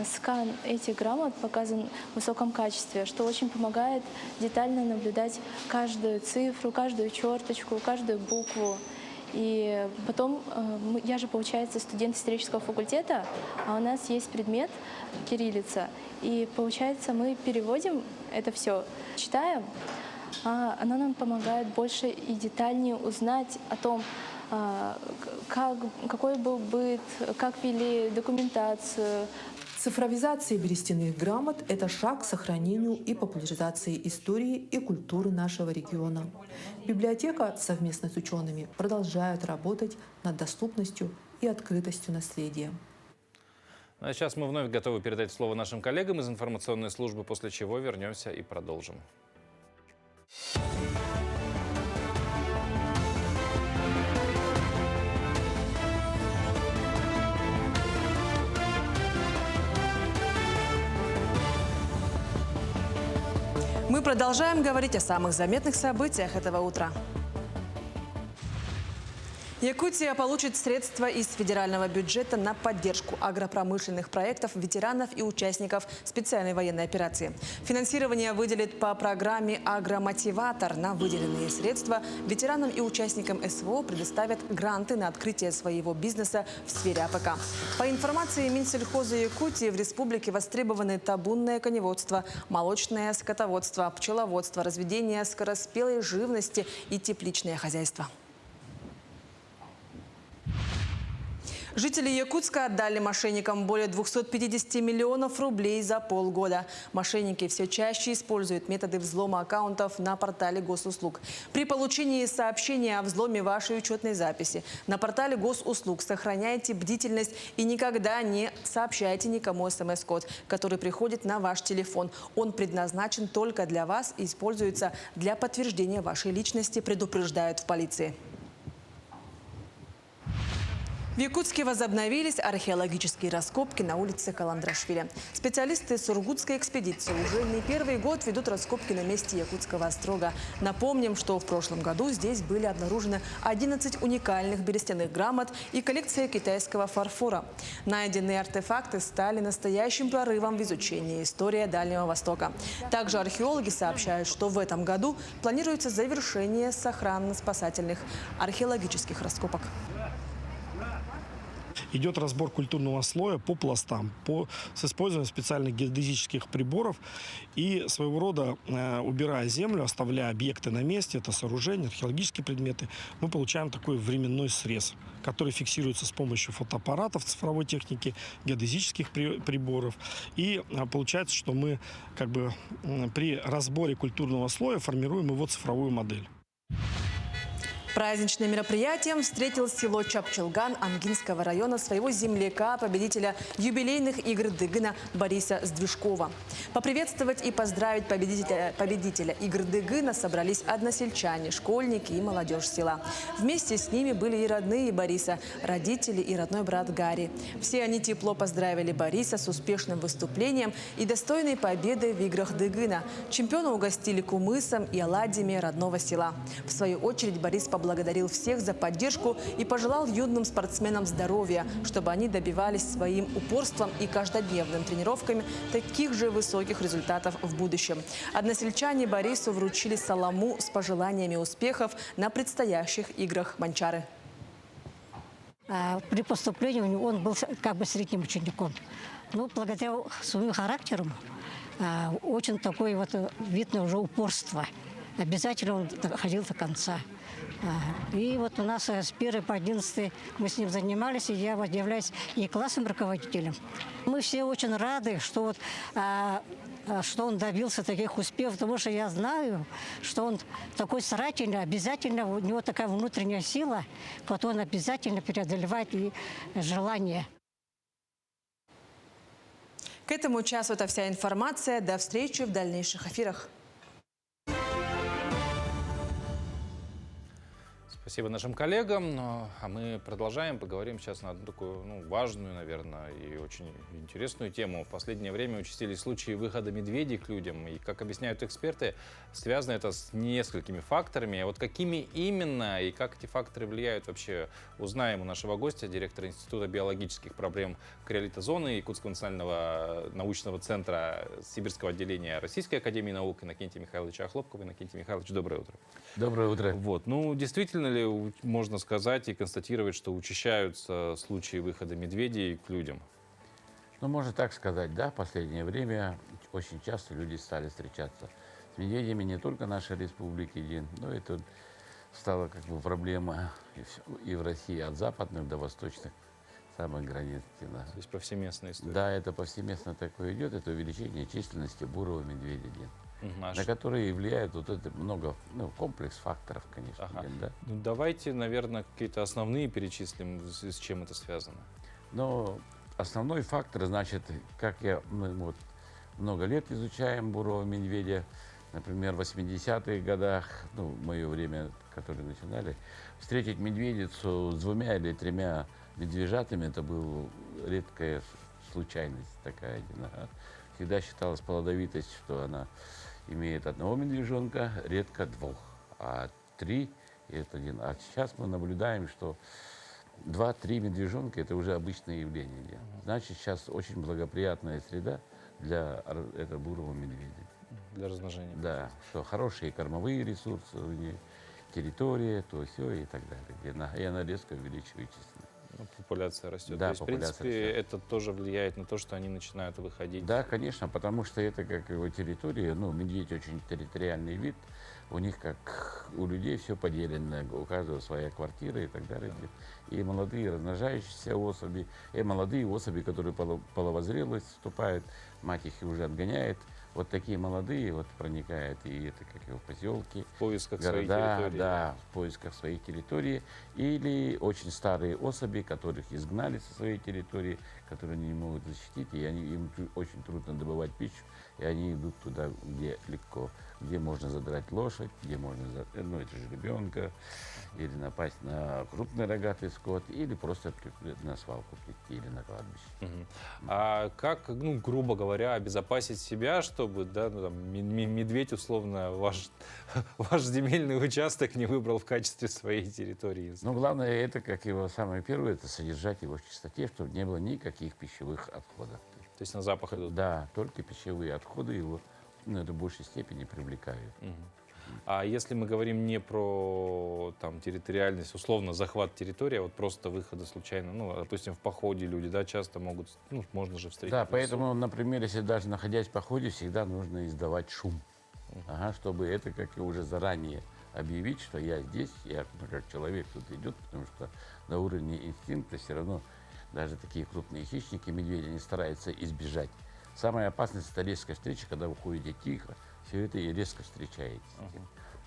Скан этих грамот показан в высоком качестве, что очень помогает детально наблюдать каждую цифру, каждую черточку, каждую букву. И потом, я же, получается, студент исторического факультета, а у нас есть предмет кириллица. И, получается, мы переводим это все, читаем, а оно нам помогает больше и детальнее узнать о том, какой был быт, как вели документацию. Цифровизация берестяных грамот – это шаг к сохранению и популяризации истории и культуры нашего региона. Библиотека совместно с учеными продолжает работать над доступностью и открытостью наследия. А сейчас мы вновь готовы передать слово нашим коллегам из информационной службы, после чего вернемся и продолжим. Мы продолжаем говорить о самых заметных событиях этого утра. Якутия получит средства из федерального бюджета на поддержку агропромышленных проектов ветеранов и участников специальной военной операции. Финансирование выделит по программе «Агромотиватор». На выделенные средства ветеранам и участникам СВО предоставят гранты на открытие своего бизнеса в сфере АПК. По информации Минсельхоза Якутии, в республике востребованы табунное коневодство, молочное скотоводство, пчеловодство, разведение скороспелой живности и тепличное хозяйство. Жители Якутска отдали мошенникам более 250 миллионов рублей за полгода. Мошенники все чаще используют методы взлома аккаунтов на портале госуслуг. При получении сообщения о взломе вашей учетной записи на портале госуслуг сохраняйте бдительность и никогда не сообщайте никому СМС-код, который приходит на ваш телефон. Он предназначен только для вас и используется для подтверждения вашей личности, предупреждают в полиции. В Якутске возобновились археологические раскопки на улице Каландрашвили. Специалисты Сургутской экспедиции уже не первый год ведут раскопки на месте Якутского острога. Напомним, что в прошлом году здесь были обнаружены 11 уникальных берестяных грамот и коллекция китайского фарфора. Найденные артефакты стали настоящим прорывом в изучении истории Дальнего Востока. Также археологи сообщают, что в этом году планируется завершение сохранно-спасательных археологических раскопок. Идет разбор культурного слоя по пластам, с использованием специальных геодезических приборов и своего рода, убирая землю, оставляя объекты на месте, это сооружения, археологические предметы, мы получаем такой временной срез, который фиксируется с помощью фотоаппаратов, цифровой техники, геодезических приборов. И получается, что мы при разборе культурного слоя формируем его цифровую модель. Праздничным мероприятием встретил село Чапчелган Ангинского района своего земляка, победителя юбилейных игр Дыгына Бориса Сдвижкова. Поприветствовать и поздравить победителя игр Дыгына собрались односельчане, школьники и молодежь села. Вместе с ними были и родные Бориса, родители и родной брат Гарри. Все они тепло поздравили Бориса с успешным выступлением и достойной победой в играх Дыгына. Чемпиона угостили кумысом и оладьями родного села. В свою очередь Борис поблагодарил всех за поддержку и пожелал юным спортсменам здоровья, чтобы они добивались своим упорством и каждодневными тренировками таких же высоких результатов в будущем. Односельчане Борису вручили солому с пожеланиями успехов на предстоящих играх Манчары. При поступлении он был средним учеником. Но благодаря своему характеру очень такое видно уже упорство. Обязательно он ходил до конца. И у нас с 1 по 11 мы с ним занимались, и я являюсь и классным руководителем. Мы все очень рады, что он добился таких успехов, потому что я знаю, что он такой старательный, обязательно у него такая внутренняя сила, которую он обязательно преодолевает и желание. К этому часу это вся информация. До встречи в дальнейших эфирах. Спасибо нашим коллегам. А мы продолжаем. Поговорим сейчас на одну такую важную, наверное, и очень интересную тему. В последнее время участились случаи выхода медведей к людям. И, как объясняют эксперты, связано это с несколькими факторами. А вот какими именно и как эти факторы влияют, вообще узнаем у нашего гостя, директора Института биологических проблем криолитозоны Якутского национального научного центра Сибирского отделения Российской академии наук Иннокентия Михайловича Охлопкова. Иннокентий Михайлович, доброе утро. Доброе утро. Действительно ли можно сказать и констатировать, что учащаются случаи выхода медведей к людям? Можно так сказать, да. В последнее время очень часто люди стали встречаться с медведями не только в нашей республике, но это стала проблема и в России от западных до восточных самых границ. Да. То есть повсеместная история. Да, это повсеместно такое идет, это увеличение численности бурого медведя, на которые влияет много, комплекс факторов, конечно. Ага. Да? Давайте, наверное, какие-то основные перечислим, с чем это связано. Основной фактор, мы много лет изучаем бурого медведя. Например, в 80-х годах, в мое время, которые начинали, встретить медведицу с 2 или 3 медвежатами, это была редкая случайность такая. Всегда считалась плодовитость, что она имеет 1 медвежонка, редко 2. А 3 И это один. А сейчас мы наблюдаем, что 2-3 медвежонка – это уже обычное явление. Значит, сейчас очень благоприятная среда для этого бурого медведя. Для размножения. Да, что хорошие кормовые ресурсы, у них территория, то все и так далее. И она резко увеличивает численность. Ну, популяция растет. Да, то есть, в популяция принципе, растет. это тоже влияет на то, что они начинают выходить. Да, конечно, потому что это как его территория. Ну, медведь очень территориальный вид. У них, как у людей, все поделено. У каждого своя квартира и так далее. И молодые размножающиеся особи, и молодые особи, которые половозрелость вступают, мать их уже отгоняет. Вот такие молодые вот проникают, и это как его поселки, В поисках города, своей территории. да, в поисках своей территории. Или очень старые особи, которых изгнали со своей территории, которые они не могут защитить, и им очень трудно добывать пищу, и они идут туда, где легко, где можно задрать лошадь, где можно, ну это же ребенка, или напасть на крупный рогатый скот, или просто на свалку прийти, или на кладбище. А как, ну, грубо говоря, обезопасить себя, чтобы, да, ну, там, медведь, условно, ваш земельный участок не выбрал в качестве своей территории? Ну, главное, это, как его самое первое, это содержать его в чистоте, чтобы не было никаких пищевых отходов. То есть на запах идут? Да, только пищевые отходы его, ну, это в большей степени привлекают. А если мы говорим не про там, территориальность, условно, захват территории, а вот просто выхода случайно, ну, допустим, в походе люди, да, часто могут, ну, можно же встретить. Да, поэтому, например, если даже находясь в походе, всегда нужно издавать шум, чтобы это как и уже заранее объявить, что я здесь, я как человек тут идет, потому что на уровне инстинкта все равно даже такие крупные хищники, медведи, они стараются избежать. Самая опасность – это резкая встреча, когда вы ходите тихо, все это и резко встречаетесь.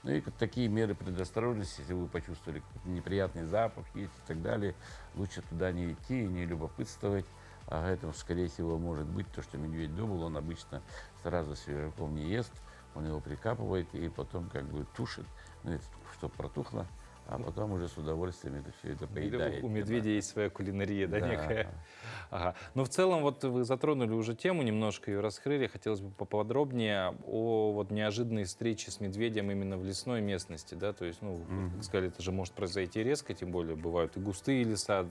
Ну и такие меры предосторожности, если вы почувствовали какой-то неприятный запах есть и так далее, лучше туда не идти и не любопытствовать. А это, скорее всего, может быть то, что медведь думал, он обычно сразу свежаком не ест, он его прикапывает и потом как бы тушит, ну, это, чтобы протухло, а потом уже с удовольствием это все это поедает. У медведя есть своя кулинария, да, Да. некая? Ага. Но в целом вот вы затронули уже тему, немножко ее раскрыли. Хотелось бы поподробнее о вот неожиданной встрече с медведем именно в лесной местности, да, то есть, ну, как сказали, это же может произойти резко, тем более бывают и густые леса,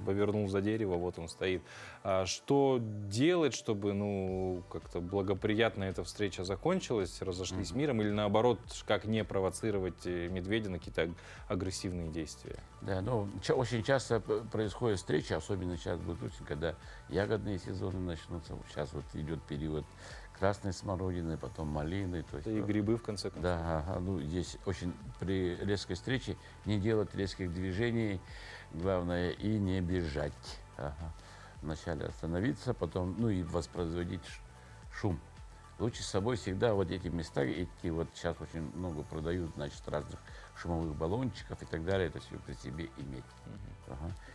повернул за дерево, вот он стоит. А что делать, чтобы, ну, как-то благоприятно эта встреча закончилась, разошлись миром, или наоборот, как не провоцировать медведя на какие-то агрессивные действия? Да, ну, очень часто происходит встреча, особенно сейчас будет осень, когда ягодные сезоны начнутся. Сейчас вот идет период красной смородины, потом малины. То есть, и грибы, в конце концов. Да, ну, здесь очень при резкой встрече не делать резких движений, главное, и не бежать. Вначале остановиться, потом, ну, и воспроизводить шум. Лучше с собой всегда вот эти места, эти вот сейчас очень много продают, значит, разных шумовых баллончиков и так далее, это все при себе иметь.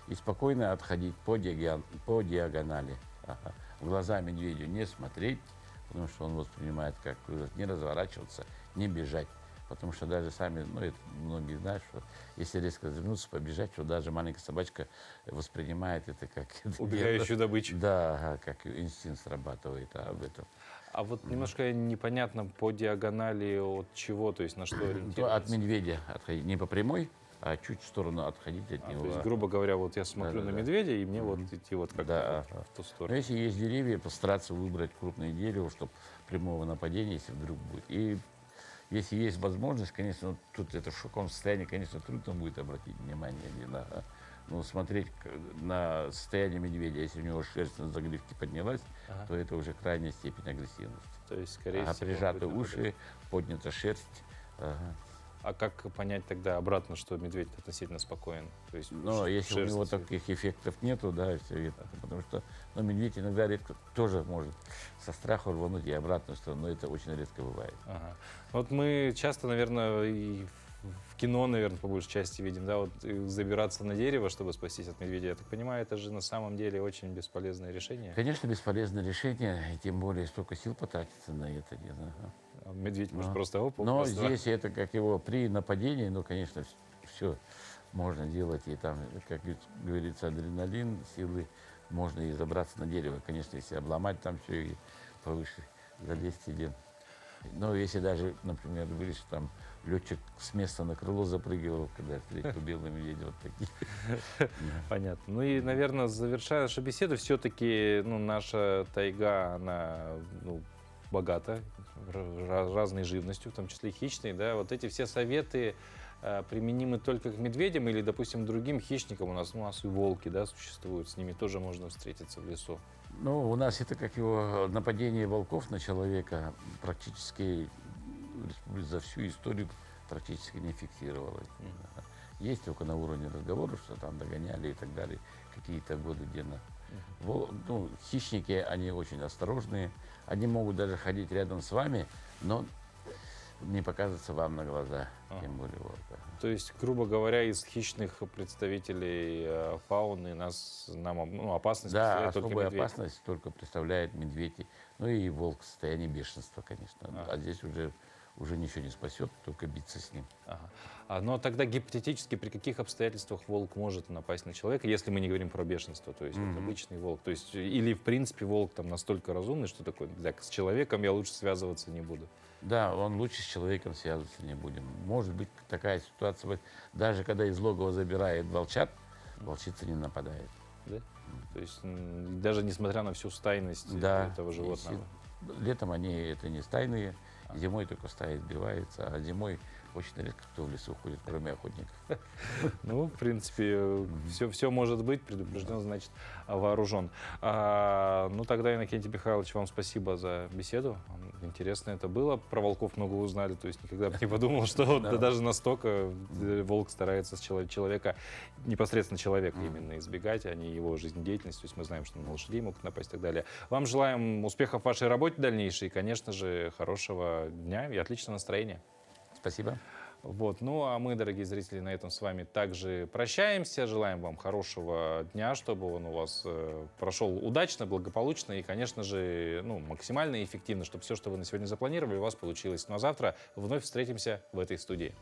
И спокойно отходить по диагонали. В глаза медведю не смотреть, потому что он воспринимает как не разворачиваться, не бежать. Потому что даже сами, ну, это многие знают, что если резко развернуться, побежать, что даже маленькая собачка воспринимает это как... Убегающую добычу. Да, как инстинкт срабатывает об этом. А вот немножко непонятно по диагонали от чего, то есть на что ориентироваться? От медведя отходить, не по прямой, а чуть в сторону отходить от него. То есть, грубо говоря, вот я смотрю на медведя, и мне вот идти вот как-то в ту сторону. Но если есть деревья, постараться выбрать крупное дерево, чтобы прямого нападения, если вдруг будет. И если есть возможность, конечно, тут это в шоковом состоянии, конечно, трудно будет обратить внимание но смотреть на состояние медведя, если у него шерсть на загривке поднялась, то это уже крайняя степень агрессивности. То есть, скорее всего, прижаты уши, поднята шерсть. А как понять тогда обратно, что медведь относительно спокоен? То есть, но если у него таких эффектов нету, да, все это, потому что медведь иногда редко тоже может со страха рвануть и обратную сторону, но это очень редко бывает. Вот мы часто, наверное, и в кино, наверное, по большей части видим, да, вот забираться на дерево, чтобы спастись от медведя. Я так понимаю, это же на самом деле очень бесполезное решение. Конечно, бесполезное решение, и тем более столько сил потратится на это дело. Медведь может просто Но здесь это как его при нападении, ну, конечно, все можно делать, и там, как говорится, адреналин, силы, можно и забраться на дерево. Конечно, если обломать там все и повыше залезть идет. Но если даже, например, говоришь, что там летчик с места на крыло запрыгивал, когда встретил белый медведь, вот такие. Понятно. Ну и, наверное, завершая нашу беседу, все-таки наша тайга, она богата разной живностью, в том числе хищной. Да? Вот эти все советы применимы только к медведям или, допустим, другим хищникам? У нас и волки, да, существуют, с ними тоже можно встретиться в лесу. Ну, у нас это как его нападение волков на человека практически за всю историю практически не фиксировалось. Есть только на уровне разговоров, что там догоняли и так далее, какие-то годы где-то. Хищники, они очень осторожные, они могут даже ходить рядом с вами, но не показываться вам на глаза, тем более волка. То есть, грубо говоря, из хищных представителей фауны нам опасность Да, представляет только особую медведь. опасность только представляет медведь, ну и волк в состоянии бешенства, конечно. А здесь уже ничего не спасет, только биться с ним. Но тогда гипотетически при каких обстоятельствах волк может напасть на человека, если мы не говорим про бешенство, то есть вот обычный волк, то есть или в принципе волк там настолько разумный, что такое, с человеком я лучше связываться не буду. Да, он лучше с человеком связываться не будем. Может быть такая ситуация, даже когда из логова забирает волчат, волчица не нападает. Да? То есть даже несмотря на всю стайность этого животного. Летом они это не стайные, зимой только стая избивается, а зимой очень редко кто в лесу ходит, кроме охотников. Ну, в принципе, все может быть, предупрежден, значит, вооружен. Тогда, Иннокентий Михайлович, вам спасибо за беседу. Интересно это было. Про волков много узнали, то есть никогда бы не подумал, что даже настолько волк старается с человека, непосредственно человека именно избегать, а не его жизнедеятельность. То есть мы знаем, что на лошадей могут напасть и так далее. Вам желаем успехов в вашей работе дальнейшей и, конечно же, хорошего дня и отличного настроения. Спасибо. А мы, дорогие зрители, на этом с вами также прощаемся. Желаем вам хорошего дня, чтобы он у вас прошел удачно, благополучно и, конечно же, максимально эффективно, чтобы все, что вы на сегодня запланировали, у вас получилось. Ну а завтра вновь встретимся в этой студии.